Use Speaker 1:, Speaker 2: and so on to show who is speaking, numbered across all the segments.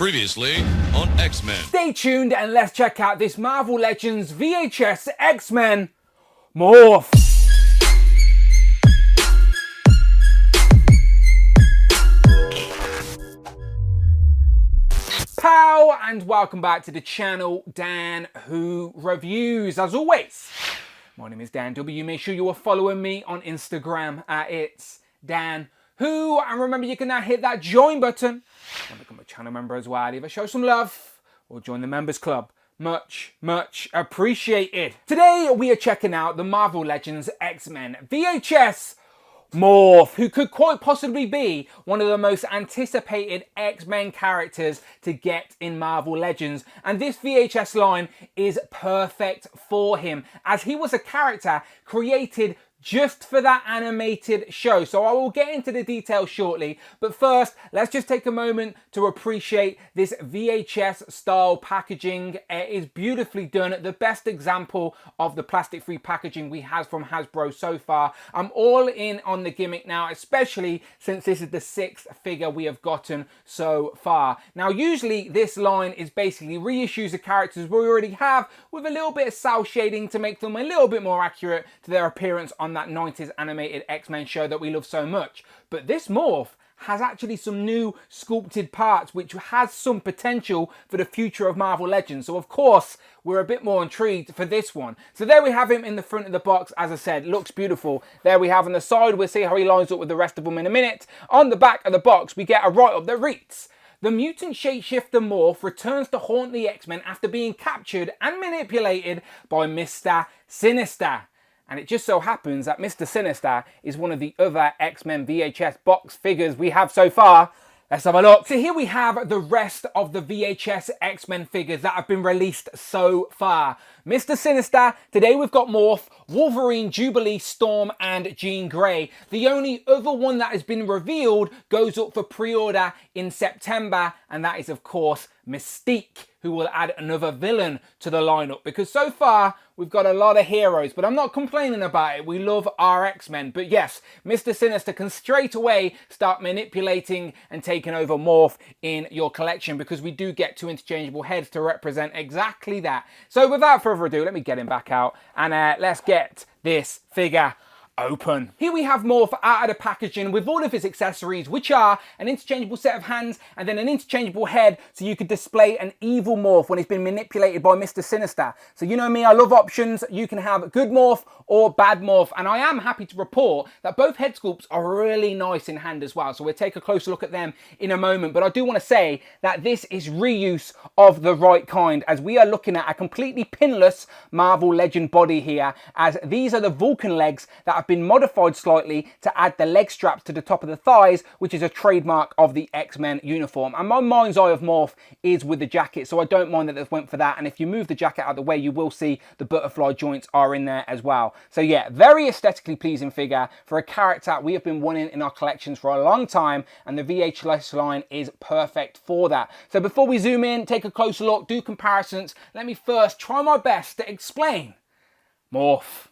Speaker 1: Previously on X-Men.
Speaker 2: Stay tuned and let's check out this Marvel Legends VHS X-Men Morph. Pow, and welcome back to the channel, Dan Who Reviews. As always, my name is Dan W. Make sure you are following me on Instagram at It's Dan Who, and remember you can now hit that join button and become a channel member as well. Either show some love or join the members club. Much appreciated. Today we are checking out the Marvel Legends X-Men VHS Morph, who could quite possibly be one of the most anticipated X-Men characters to get in Marvel Legends. And this VHS line is perfect for him, as he was a character created just for that animated show. So I will get into the details shortly, but first let's just take a moment to appreciate this VHS style packaging. It is beautifully done, the best example of the plastic free packaging we have from Hasbro so far. I'm all in on the gimmick now, especially since this is the 6th figure we have gotten so far. Now usually this line is basically reissues of characters we already have with a little bit of cel shading to make them a little bit more accurate to their appearance on that 90s animated X-Men show that we love so much. But this morph has actually some new sculpted parts which has some potential for the future of Marvel Legends. So of course we're a bit more intrigued for this one. So there we have him in the front of the box. As I said, looks beautiful. There we have on the side, we'll see how he lines up with the rest of them in a minute. On the back of the box we get a write-up that reads: the mutant shapeshifter morph returns to haunt the X-Men after being captured and manipulated by Mr. Sinister. And it just so happens that Mr. Sinister is one of the other X-Men VHS box figures we have so far. Let's have a look. So here we have the rest of the VHS X-Men figures that have been released so far. Mr. Sinister, today we've got Morph, Wolverine, Jubilee, Storm, and Jean Grey. The only other one that has been revealed goes up for pre-order in September, and that is of course Mystique, who will add another villain to the lineup, because so far we've got a lot of heroes, but I'm not complaining about it. We love our X-Men. But yes, Mr. Sinister can straight away start manipulating and taking over Morph in your collection, because we do get 2 interchangeable heads to represent exactly that. So without further ado, let me get him back out and let's get this figure open. Here we have Morph out of the packaging with all of his accessories, which are an interchangeable set of hands and then an interchangeable head, so you could display an evil Morph when he's been manipulated by Mr. Sinister. So you know me, I love options. You can have good Morph or bad Morph, and I am happy to report that both head sculpts are really nice in hand as well, so we'll take a closer look at them in a moment. But I do want to say that this is reuse of the right kind, as we are looking at a completely pinless Marvel Legend body here, as these are the Vulcan legs that have been modified slightly to add the leg straps to the top of the thighs, which is a trademark of the X-Men uniform. And my mind's eye of Morph is with the jacket, so I don't mind that they've went for that. And if you move the jacket out of the way, you will see the butterfly joints are in there as well. So yeah, very aesthetically pleasing figure for a character we have been wanting in our collections for a long time, and the VHS line is perfect for that. So before we zoom in, take a closer look, do comparisons, let me first try my best to explain Morph.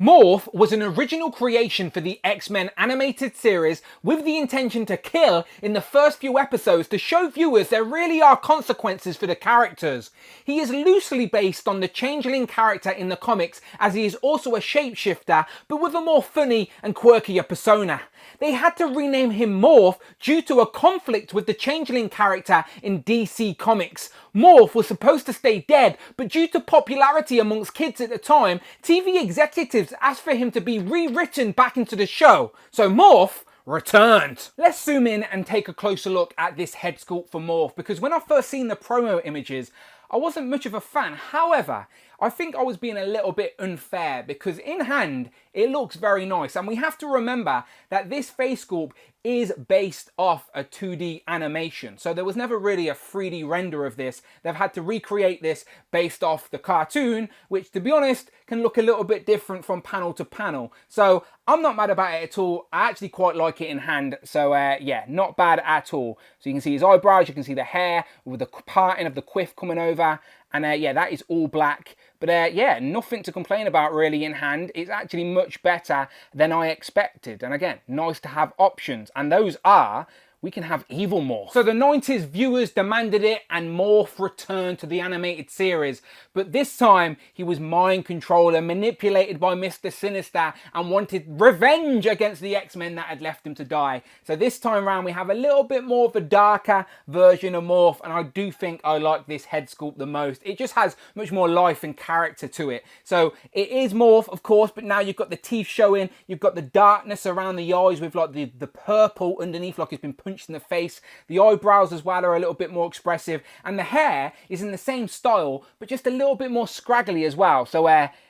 Speaker 2: Morph was an original creation for the X-Men animated series with the intention to kill in the first few episodes to show viewers there really are consequences for the characters. He is loosely based on the Changeling character in the comics, as he is also a shapeshifter, but with a more funny and quirkier persona. They had to rename him Morph due to a conflict with the Changeling character in DC Comics. Morph was supposed to stay dead, but due to popularity amongst kids at the time, TV executives asked for him to be rewritten back into the show. So Morph returned. Let's zoom in and take a closer look at this head sculpt for Morph, because when I first seen the promo images, I wasn't much of a fan. However, I think I was being a little bit unfair, because in hand it looks very nice, and we have to remember that this face sculpt is based off a 2D animation, so there was never really a 3D render of this. They've had to recreate this based off the cartoon, which to be honest can look a little bit different from panel to panel. So I'm not mad about it at all. I actually quite like it in hand, so yeah, not bad at all. So you can see his eyebrows, you can see the hair with the parting of the quiff coming over, and yeah, that is all black. But yeah, nothing to complain about really in hand. It's actually much better than I expected. And again, nice to have options. And those are we can have Evil Morph. So the 90s viewers demanded it and Morph returned to the animated series. But this time he was mind controlled and manipulated by Mr. Sinister and wanted revenge against the X-Men that had left him to die. So this time around we have a little bit more of a darker version of Morph, and I do think I like this head sculpt the most. It just has much more life and character to it. So it is Morph, of course, but now you've got the teeth showing, you've got the darkness around the eyes with like the purple underneath like it's been punched in the face. The eyebrows as well are a little bit more expressive, and the hair is in the same style but just a little bit more scraggly as well. So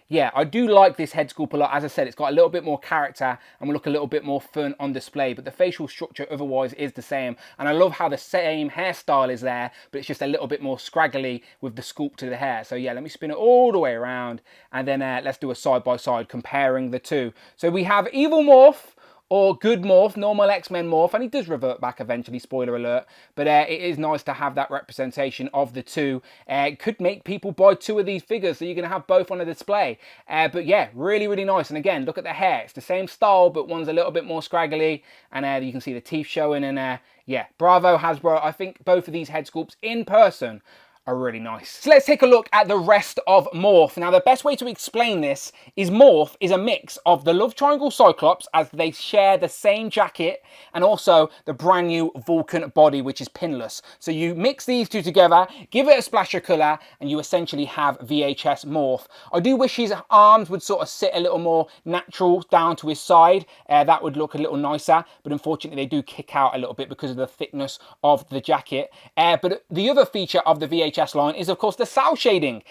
Speaker 2: yeah, I do like this head sculpt a lot. As I said, it's got a little bit more character and will look a little bit more fun on display, but the facial structure otherwise is the same. And I love how the same hairstyle is there, but it's just a little bit more scraggly with the sculpt of the hair. So yeah, let me spin it all the way around, and then let's do a side-by-side comparing the two. So we have Evil Morph, or Good Morph, normal X-Men Morph, and he does revert back eventually, spoiler alert, but it is nice to have that representation of the two. It could make people buy two of these figures, so you're going to have both on a display. But yeah, really, really nice. And again, look at the hair. It's the same style, but one's a little bit more scraggly, and you can see the teeth showing, and yeah, bravo Hasbro. I think both of these head sculpts in person are really nice. So let's take a look at the rest of Morph. Now, the best way to explain this is Morph is a mix of the Love Triangle Cyclops, as they share the same jacket, and also the brand new Vulcan body, which is pinless. So you mix these two together, give it a splash of colour, and you essentially have VHS Morph. I do wish his arms would sort of sit a little more natural down to his side. That would look a little nicer, but unfortunately they do kick out a little bit because of the thickness of the jacket. But the other feature of the VHS line is of course the cell shading.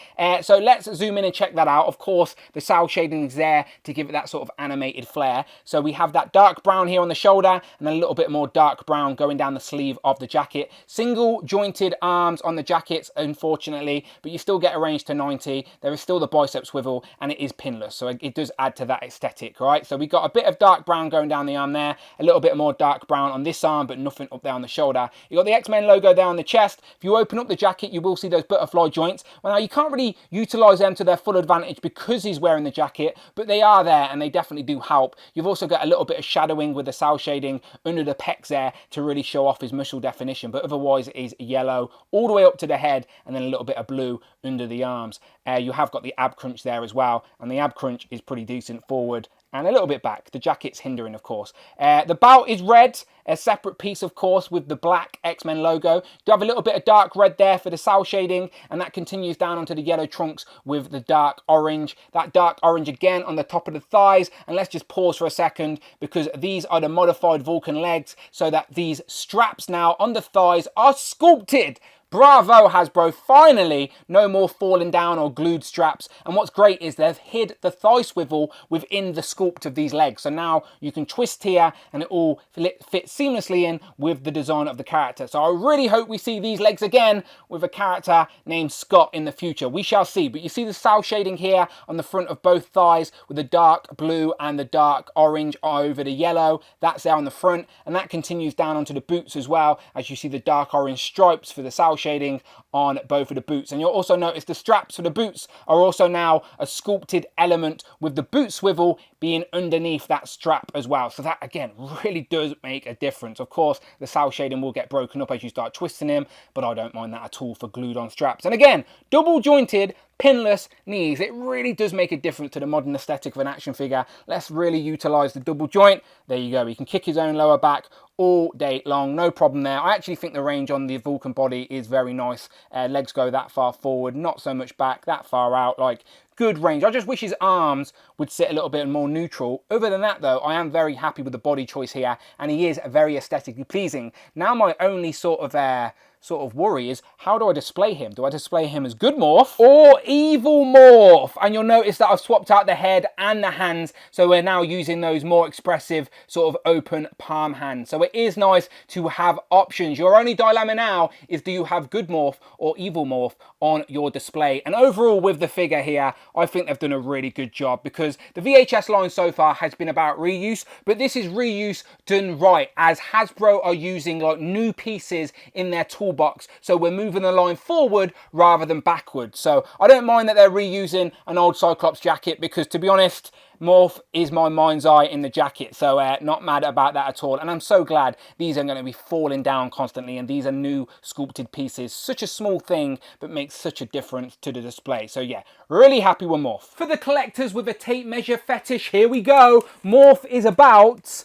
Speaker 2: So let's zoom in and check that out. Of course the cell shading is there to give it that sort of animated flair. So we have that dark brown here on the shoulder and a little bit more dark brown going down the sleeve of the jacket. Single jointed arms on the jackets unfortunately, but you still get a range to 90. There is still the bicep swivel and it is pinless, so it does add to that aesthetic, right? So we got a bit of dark brown going down the arm there, a little bit more dark brown on this arm, but nothing up there on the shoulder. You got the X-Men logo there on the chest. If you open up the jacket, you will see those butterfly joints. Well, now you can't really utilize them to their full advantage because he's wearing the jacket, but they are there and they definitely do help. You've also got a little bit of shadowing with the cell shading under the pecs there to really show off his muscle definition, but otherwise it is yellow all the way up to the head and then a little bit of blue under the arms. You have got the ab crunch there as well, and the ab crunch is pretty decent forward and a little bit back. The jacket's hindering, of course. The belt is red, a separate piece, of course, with the black X-Men logo. You have a little bit of dark red there for the cell shading, and that continues down onto the yellow trunks with the dark orange. That dark orange again on the top of the thighs, and let's just pause for a second because these are the modified Vulcan legs, so that these straps now on the thighs are sculpted. Bravo Hasbro, finally no more falling down or glued straps, and what's great is they've hid the thigh swivel within the sculpt of these legs, so now you can twist here and it all fits seamlessly in with the design of the character. So I really hope we see these legs again with a character named Scott in the future. We shall see, but you see the cell shading here on the front of both thighs with the dark blue and the dark orange over the yellow. That's there on the front, and that continues down onto the boots as well, as you see the dark orange stripes for the cell shading on both of the boots. And you'll also notice the straps for the boots are also now a sculpted element with the boot swivel being underneath that strap as well. So that again really does make a difference. Of course the cell shading will get broken up as you start twisting him, but I don't mind that at all for glued on straps. And again, double jointed pinless knees. It really does make a difference to the modern aesthetic of an action figure. Let's really utilize the double joint. There you go. He can kick his own lower back all day long, no problem there. I actually think the range on the Vulcan body is very nice. Legs go that far forward, not so much back, that far out, like good range. I just wish his arms would sit a little bit more neutral. Other than that though, I am very happy with the body choice here, and he is very aesthetically pleasing. Now my only sort of worry is, how do I display him? Do I display him as Good Morph or Evil Morph? And you'll notice that I've swapped out the head and the hands, so we're now using those more expressive sort of open palm hands. So it is nice to have options. Your only dilemma now is, do you have Good Morph or Evil Morph on your display? And overall with the figure here, I think they've done a really good job, because the VHS line so far has been about reuse, but this is reuse done right, as Hasbro are using like new pieces in their tool toolbox, so we're moving the line forward rather than backward. So I don't mind that they're reusing an old Cyclops jacket, because to be honest, Morph is my mind's eye in the jacket, so not mad about that at all. And I'm so glad these are going to be falling down constantly, and these are new sculpted pieces. Such a small thing, but makes such a difference to the display. So yeah, really happy with Morph. For the collectors with a tape measure fetish, here we go. Morph is about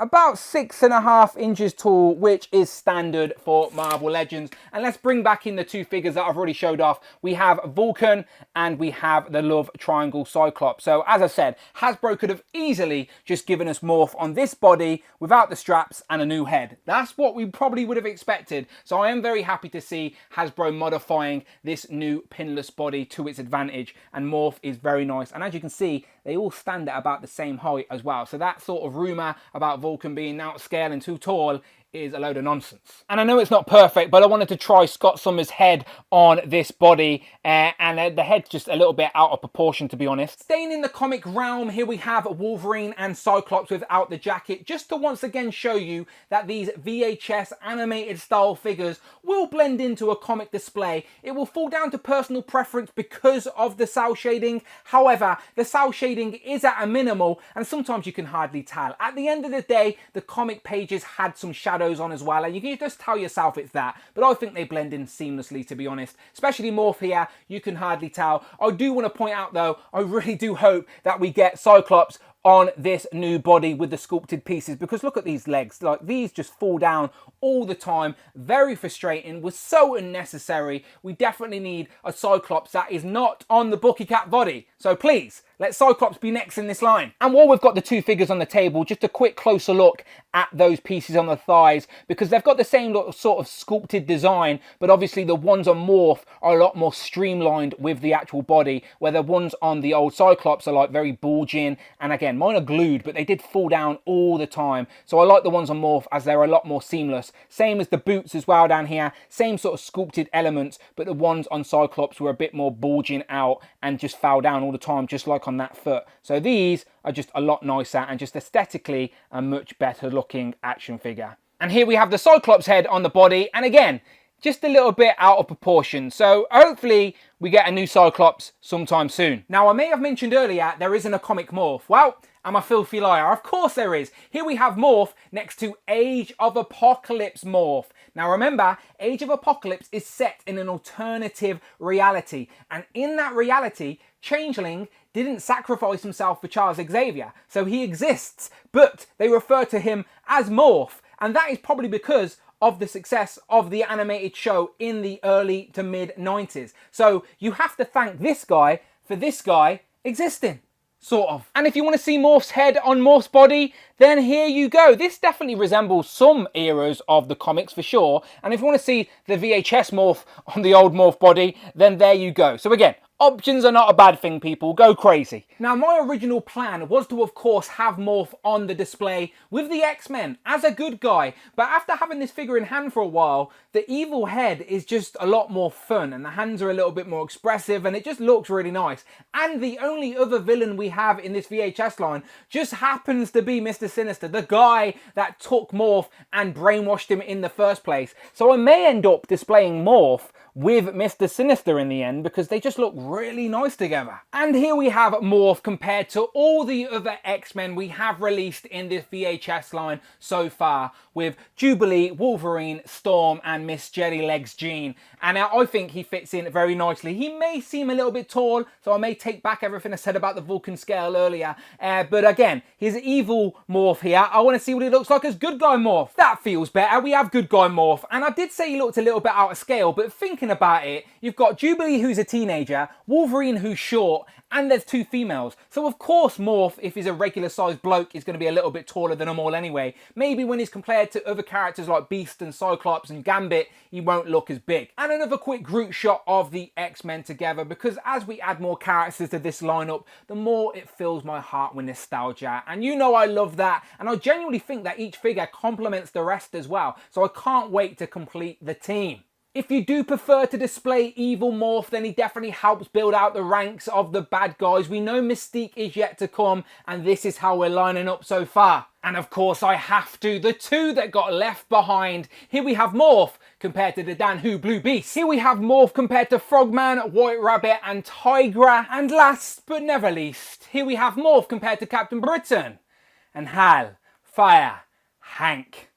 Speaker 2: 6.5 inches tall, which is standard for Marvel Legends. And let's bring back in the two figures that I've already showed off. We have Vulcan and we have the Love Triangle Cyclops. So as I said, Hasbro could have easily just given us Morph on this body without the straps and a new head. That's what we probably would have expected. So I am very happy to see Hasbro modifying this new pinless body to its advantage. And Morph is very nice. And as you can see, they all stand at about the same height as well. So that sort of rumour about Vulcan being outscaled and too tall is a load of nonsense. And I know it's not perfect, but I wanted to try Scott Summers' head on this body, and the head's just a little bit out of proportion, to be honest. Staying in the comic realm, here we have Wolverine and Cyclops without the jacket, just to once again show you that these VHS animated style figures will blend into a comic display. It will fall down to personal preference because of the cell shading. However, the cell shading is at a minimal, and sometimes you can hardly tell. At the end of the day, the comic pages had some shadows on as well, and you can just tell yourself it's that, but I think they blend in seamlessly, to be honest. Especially Morph here, you can hardly tell. I do want to point out though, I really do hope that we get Cyclops on this new body with the sculpted pieces, because look at these legs, like these just fall down all the time. Very frustrating, was so unnecessary. We definitely need a Cyclops that is not on the Bucky Cat body, so please let Cyclops be next in this line. And while we've got the two figures on the table, just a quick closer look at those pieces on the thighs, because they've got the same sort of sculpted design, but obviously the ones on Morph are a lot more streamlined with the actual body, where the ones on the old Cyclops are like very bulging, and again, mine are glued, but they did fall down all the time. So I like the ones on Morph as they're a lot more seamless. Same as the boots as well down here, same sort of sculpted elements, but the ones on Cyclops were a bit more bulging out and just fell down all the time, just like on that foot. So these are just a lot nicer and just aesthetically a much better looking action figure. And here we have the Cyclops head on the body, and again, just a little bit out of proportion. So hopefully we get a new Cyclops sometime soon. Now, I may have mentioned earlier there isn't a comic Morph. Well, I'm a filthy liar. Of course there is. Here we have Morph next to Age of Apocalypse Morph. Now remember, Age of Apocalypse is set in an alternative reality. And in that reality, Changeling didn't sacrifice himself for Charles Xavier. So he exists, but they refer to him as Morph. And that is probably because of the success of the animated show in the early to mid 90s. So you have to thank this guy for this guy existing. Sort of. And if you want to see Morph's head on Morph's body, then here you go. This definitely resembles some eras of the comics for sure. And if you want to see the VHS Morph on the old Morph body, then there you go. So again, options are not a bad thing, people. Go crazy. Now, my original plan was to, of course, have Morph on the display with the X-Men as a good guy. But after having this figure in hand for a while, the evil head is just a lot more fun, and the hands are a little bit more expressive, and it just looks really nice. And the only other villain we have in this VHS line just happens to be Mr. Sinister, the guy that took Morph and brainwashed him in the first place. So I may end up displaying Morph with Mr. Sinister in the end, because they just look really nice together. And here we have Morph compared to all the other X-Men we have released in this VHS line so far, with Jubilee, Wolverine, Storm, and Miss Jelly Legs Jean. And I think he fits in very nicely. He may seem a little bit tall, so I may take back everything I said about the Vulcan scale earlier. But again, his evil Morph here, I want to see what he looks like as good guy Morph. That feels better. We have good guy Morph. And I did say he looked a little bit out of scale, but thinking about it, you've got Jubilee, who's a teenager, Wolverine, who's short, and there's two females. So of course Morph, if he's a regular sized bloke, is going to be a little bit taller than them all anyway. Maybe when he's compared to other characters like Beast and Cyclops and Gambit, he won't look as big. And another quick group shot of the X-Men together, because as we add more characters to this lineup, the more it fills my heart with nostalgia. And you know I love that, and I genuinely think that each figure complements the rest as well. So I can't wait to complete the team. If you do prefer to display evil Morph, then he definitely helps build out the ranks of the bad guys. We know Mystique is yet to come, and this is how we're lining up so far. And of course I have to, the two that got left behind. Here we have Morph compared to the Dan Who Blue Beast. Here we have Morph compared to Frogman, White Rabbit and Tigra. And last but never least, here we have Morph compared to Captain Britain and Hal, Fire, Hank.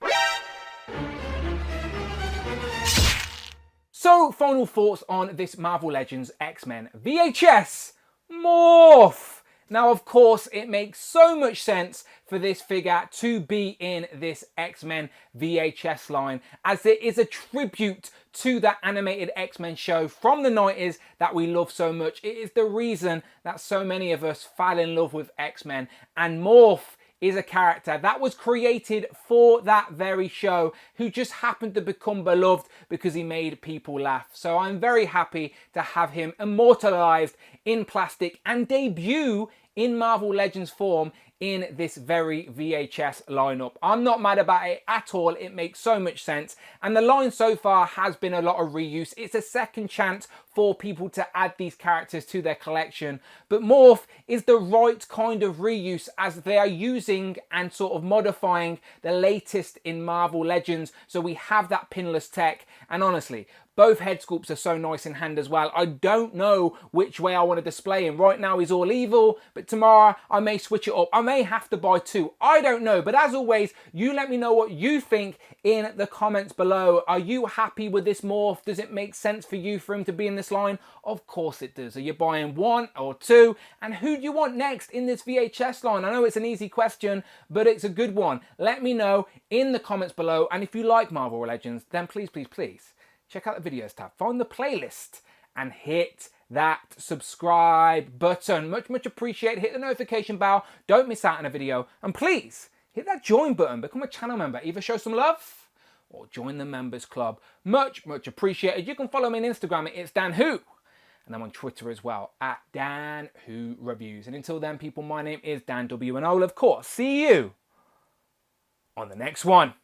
Speaker 2: So, final thoughts on this Marvel Legends X-Men VHS Morph. Now, of course, it makes so much sense for this figure to be in this X-Men VHS line, as it is a tribute to that animated X-Men show from the 90s that we love so much. It is the reason that so many of us fell in love with X-Men, and Morph is a character that was created for that very show, who just happened to become beloved because he made people laugh. So I'm very happy to have him immortalized in plastic and debut in Marvel Legends form in this very VHS lineup. I'm not mad about it at all. It makes so much sense. And the line so far has been a lot of reuse. It's a second chance for people to add these characters to their collection. But Morph is the right kind of reuse, as they are using and sort of modifying the latest in Marvel Legends. So we have that pinless tech. And honestly, both head sculpts are so nice in hand as well. I don't know which way I want to display him. Right now he's all evil, but tomorrow I may switch it up. I may have to buy two. I don't know. But as always, you let me know what you think in the comments below. Are you happy with this Morph? Does it make sense for you for him to be in this line? Of course it does. Are you buying one or two? And who do you want next in this VHS line? I know it's an easy question, but it's a good one. Let me know in the comments below. And if you like Marvel Legends, then please, please, please check out the videos tab, find the playlist and hit that subscribe button. Much appreciated. Hit the notification bell. Don't miss out on a video. And please hit that join button. Become a channel member. Either show some love or join the members club. Much appreciated. You can follow me on Instagram. It's Dan Who. And I'm on Twitter as well at Dan Who Reviews. And until then, people, my name is Dan W. And I will, of course, see you on the next one.